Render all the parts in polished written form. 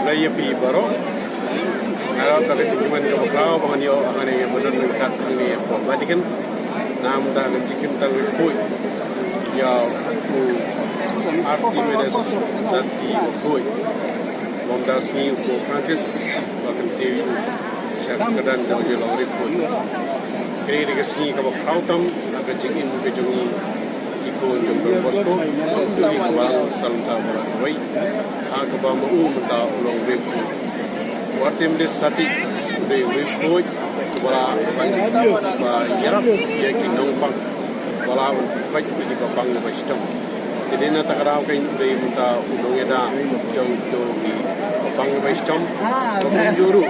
Meghalaya pi baro. Kalau tak kecukupan kau penganyo angan yang benar dekat ini Vatican. Nam dah Pynkyntang Riewkhuid. Ya, arti medes Zatti Sdb. Lomda Sngi Francis bahkan TV syarikadan jauh Shillong Riewkhuid. Kiri dekat Sngi kau kautam akan cikin kejongi ikut jumpa bosku. Jadi kawal salam kabar baik. Aku bamu minta ulang Riewkhuid. Arti medes Zatti Riewkhuid. Wala yarap ya kinongpang wala fight di papang na bastom jadi na takaraw kay day muta ulong eda jong di papang na bastom juru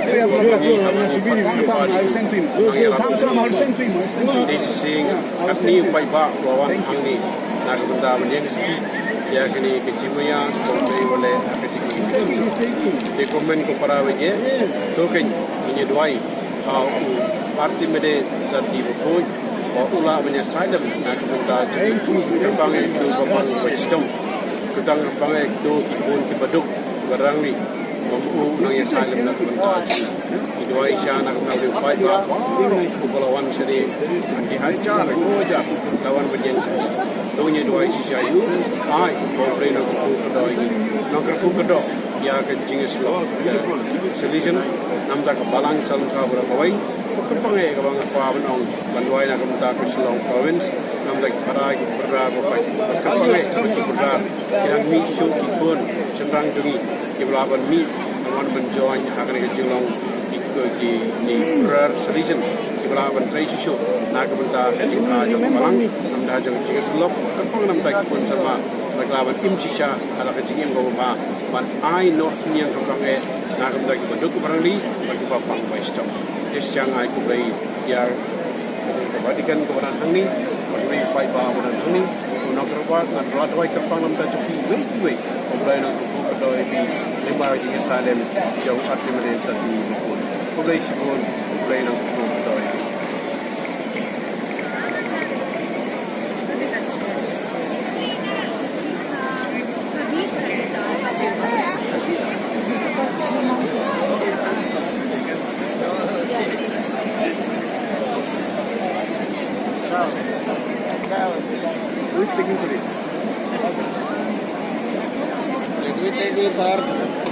di sing kapni pai ba wawan angni nagbunda menjadi ski ya kini kejimuya Khublei wale kecik di komen ko para weje to kay ini duai arti mede Zatti Riewkhuid ula menyesal dan nak minta kembang itu babang wisdom kutang kembang itu pun kibaduk barang ni mamu nang yesal nak minta itu Aisyah nak nabi pai ba kubalawan seri di hajar ngoja lawan berjengsi donya dua Aisyah itu ai Khublei nak kedoi nak kedoi ya kejingis lo solution namda kebalang calon sahabat kawai kepangai kabang apa benong banduai nak minta ke Shillong province namda para berda bapak kepangai berda yang mi show ikon cenderang dungi kebelaban mi awan menjoin akan ke Shillong di berar solution kebelaban trai show nak minta heading jong balang namda jong jinges lo kepang namda ikon sama Meghalaya imsisha ala kecingin bawa ma ban ai north yang kepangai nak minta kebenduk barang li bagi papang wisdom Sngi Pynkyntang ya Vatican kebenaran ini bagi pai ba kebenaran ini nak kerja nak rawat wai kepang nam tak cukup wei Khublei nak kedoi di lembar jenis Salem jauh arti medes Zatti Riewkhuid Khublei sibun Khublei nak kedoi Who is taking for it? Let me take you, sir.